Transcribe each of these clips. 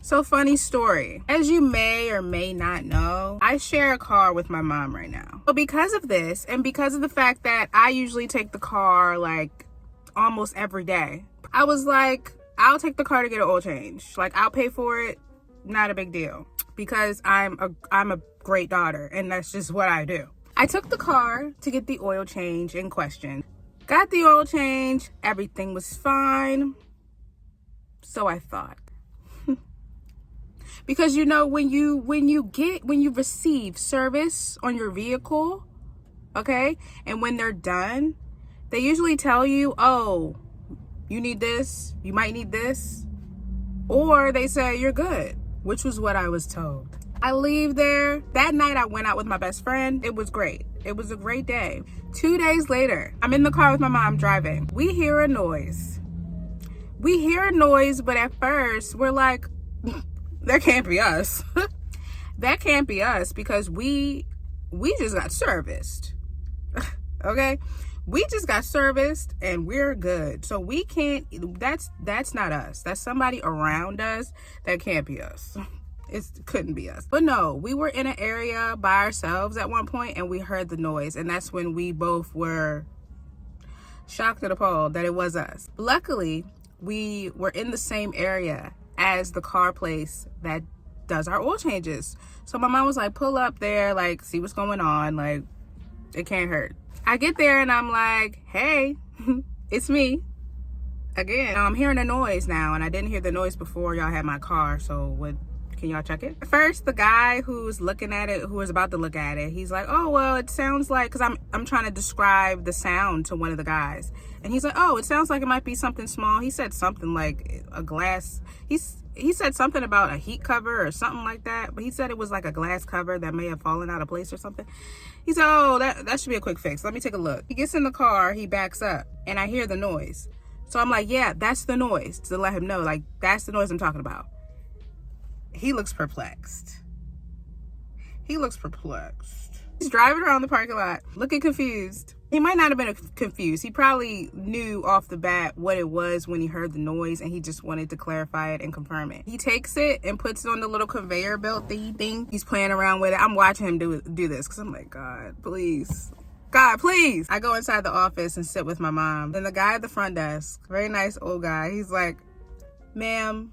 So funny story. As you may or may not know, I share a car with my mom right now. But because of this, and because of the fact that I usually take the car like almost every day, I was like, I'll take the car to get an oil change. Like, I'll pay for it, not a big deal. Because I'm a great daughter, and that's just what I do. I took the car to get the oil change in question. Got the oil change, everything was fine. So I thought. Because you know, when you receive service on your vehicle, okay, and when they're done, they usually tell you, oh, you need this, you might need this, or they say you're good, which was what I was told. I leave there. That night I went out with my best friend. It was great. It was a great day. 2 days later, I'm in the car with my mom driving. We hear a noise. But at first we're like, that can't be us. That can't be us, because we just got serviced. Okay? We just got serviced and we're good. So we can't, that's not us. That's somebody around us. That can't be us. It couldn't be us. But no, we were in an area by ourselves at one point and we heard the noise. And that's when we both were shocked and appalled that it was us. Luckily, we were in the same area as the car place that does our oil changes. So my mom was like, pull up there, like, see what's going on. Like, it can't hurt. I get there and I'm like, hey, it's me again. I'm hearing a noise now, and I didn't hear the noise before y'all had my car. So can y'all check it? First, the guy who's looking at it, who was about to look at it, he's like, oh, well, it sounds like, because I'm trying to describe the sound to one of the guys. And he's like, oh, it sounds like it might be something small. He said something like a glass. He said something about a heat cover or something like that. But he said it was like a glass cover that may have fallen out of place or something. He said, oh, that should be a quick fix. Let me take a look. He gets in the car, he backs up, and I hear the noise. So I'm like, yeah, that's the noise, to let him know, like, that's the noise I'm talking about. He looks perplexed. He's driving around the parking lot, looking confused. He might not have been confused. He probably knew off the bat what it was when he heard the noise, and he just wanted to clarify it and confirm it. He takes it and puts it on the little conveyor belt thingy thing. He's playing around with it. I'm watching him do this, because I'm like, God, please. God, please. I go inside the office and sit with my mom. Then the guy at the front desk, very nice old guy, he's like, ma'am,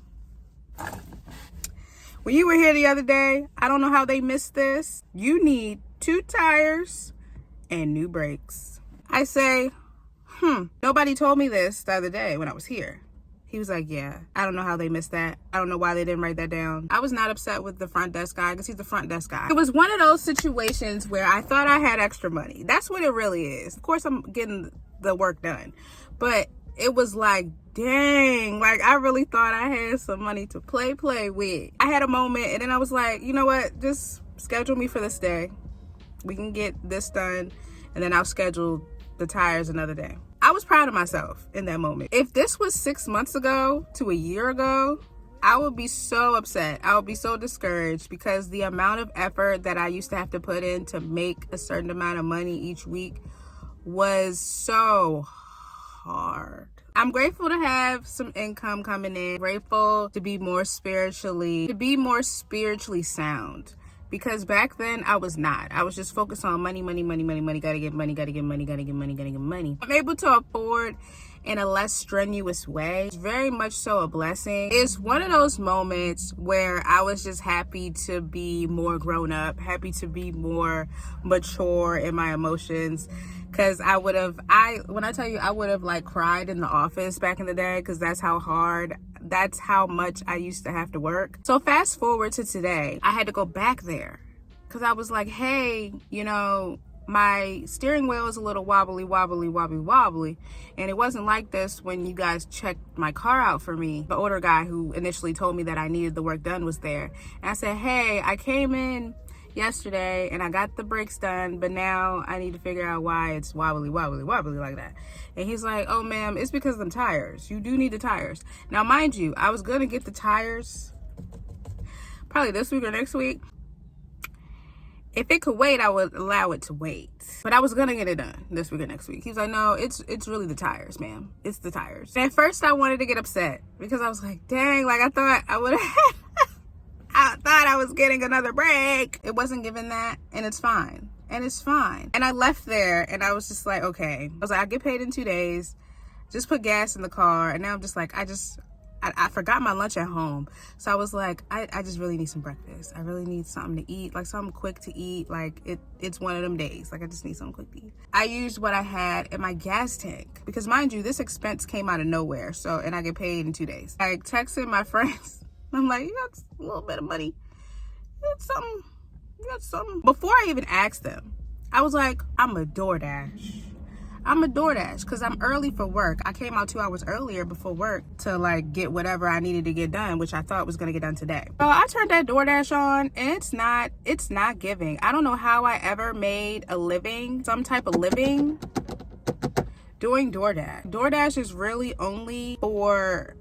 when you were here the other day, I don't know how they missed this. You need 2 tires and new brakes. I say, nobody told me this the other day when I was here. He was like, yeah, I don't know how they missed that. I don't know why they didn't write that down. I was not upset with the front desk guy, because he's the front desk guy. It was one of those situations where I thought I had extra money. That's what it really is. Of course, I'm getting the work done. But it was like, dang, like, I really thought I had some money to play with. I had a moment, and then I was like, you know what? Just schedule me for this day. We can get this done, and then I'll schedule the tires another day. I was proud of myself in that moment. If this was 6 months ago to a year ago, I would be so upset. I would be so discouraged, because the amount of effort that I used to have to put in to make a certain amount of money each week was so hard. I'm grateful to have some income coming in. Grateful to be more spiritually sound. Because back then I was not. I was just focused on money. Gotta get money. I'm able to afford in a less strenuous way. It's very much so a blessing. It's one of those moments where I was just happy to be more grown up, happy to be more mature in my emotions. Because I would have like cried in the office back in the day, because that's how much I used to have to work. So fast forward to today, I had to go back there, because I was like, hey, you know, my steering wheel is a little wobbly. And it wasn't like this when you guys checked my car out for me. The older guy who initially told me that I needed the work done was there. And I said, hey, I came in yesterday and I got the brakes done, but now I need to figure out why it's wobbly like that. And he's like, oh ma'am, it's because of them tires. You do need the tires. Now mind you, I was gonna get the tires probably this week or next week. If it could wait, I would allow it to wait. But I was gonna get it done this week or next week. He's like, no, it's really the tires, ma'am. It's the tires. And at first I wanted to get upset, because I was like, dang, like I thought I would have thought I was getting another break. It wasn't given that, and it's fine. And it's fine. And I left there, and I was just like, okay. I was like, I get paid in 2 days. Just put gas in the car. And now I'm just like, I forgot my lunch at home. So I was like, I just really need some breakfast. I really need something to eat, like something quick to eat. Like it's one of them days. Like I just need something quick to eat. I used what I had in my gas tank because mind you, this expense came out of nowhere. So, and I get paid in 2 days. I texted my friends. I'm like, you got a little bit of money. You got something. Before I even asked them, I was like, I'm a DoorDash because I'm early for work. I came out 2 hours earlier before work to like get whatever I needed to get done, which I thought was gonna get done today. So I turned that DoorDash on, and it's not giving. I don't know how I ever made a living, some type of living, doing DoorDash. DoorDash is really only for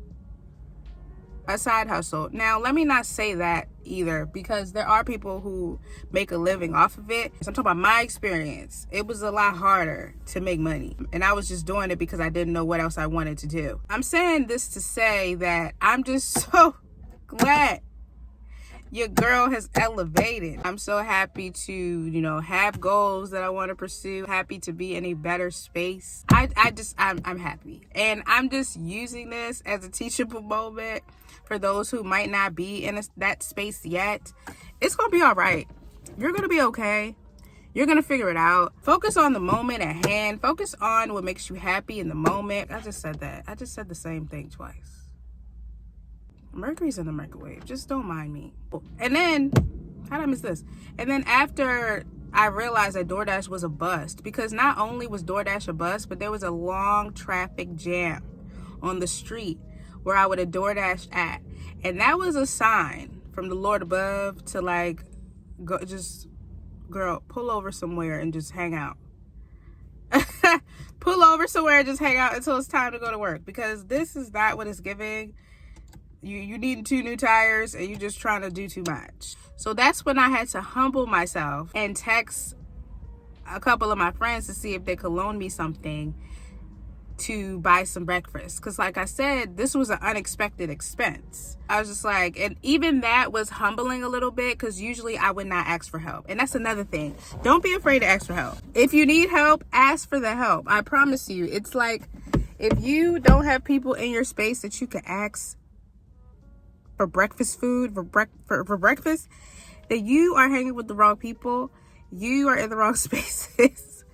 a side hustle. Now, let me not say that either, because there are people who make a living off of it. So I'm talking about my experience. It was a lot harder to make money, and I was just doing it because I didn't know what else I wanted to do. I'm saying this to say that I'm just so glad your girl has elevated. I'm so happy to, have goals that I want to pursue, happy to be in a better space. I'm happy. And I'm just using this as a teachable moment for those who might not be in that space yet. It's going to be all right. You're going to be okay. You're going to figure it out. Focus on the moment at hand. Focus on what makes you happy in the moment. I just said that. I just said the same thing twice. Mercury's in the microwave. Just don't mind me. And then, how did I miss this? And then after I realized that DoorDash was a bust, because not only was DoorDash a bust, but there was a long traffic jam on the street where I would have DoorDashed at. And that was a sign from the Lord above to like, go, just, girl, pull over somewhere and just hang out. Pull over somewhere and just hang out until it's time to go to work, because this is not what it's giving. You need 2 new tires and you just trying to do too much. So that's when I had to humble myself and text a couple of my friends to see if they could loan me something to buy some breakfast. Because like I said, this was an unexpected expense. I was just like, and even that was humbling a little bit, because usually I would not ask for help. And that's another thing. Don't be afraid to ask for help. If you need help, ask for the help. I promise you. It's like, if you don't have people in your space that you can ask for breakfast food, for breakfast, that you are hanging with the wrong people. You are in the wrong spaces,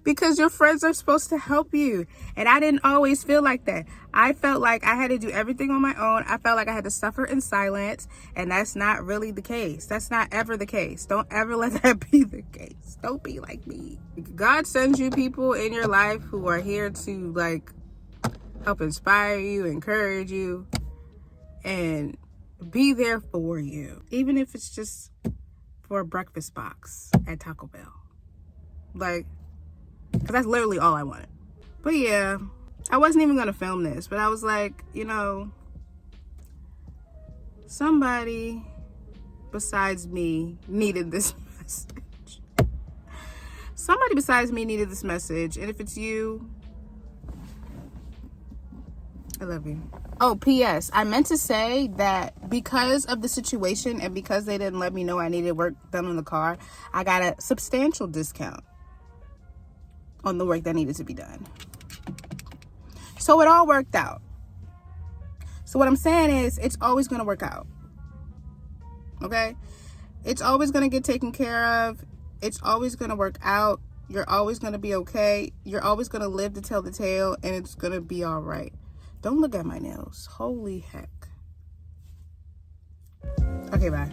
because your friends are supposed to help you. And I didn't always feel like that. I felt like I had to do everything on my own. I felt like I had to suffer in silence, and that's not really the case. That's not ever the case. Don't ever let that be the case. Don't be like me. God sends you people in your life who are here to like help inspire you, encourage you, and be there for you, even if it's just for a breakfast box at Taco Bell. Like, because that's literally all I wanted. But yeah, I wasn't even gonna film this, but I was like, somebody besides me needed this message. Somebody besides me needed this message, and if it's you, I love you. Oh, P.S. I meant to say that because of the situation and because they didn't let me know I needed work done on the car, I got a substantial discount on the work that needed to be done. So it all worked out. So what I'm saying is, it's always going to work out. Okay? It's always going to get taken care of. It's always going to work out. You're always going to be okay. You're always going to live to tell the tale, and it's going to be all right. Don't look at my nails. Holy heck. Okay, bye.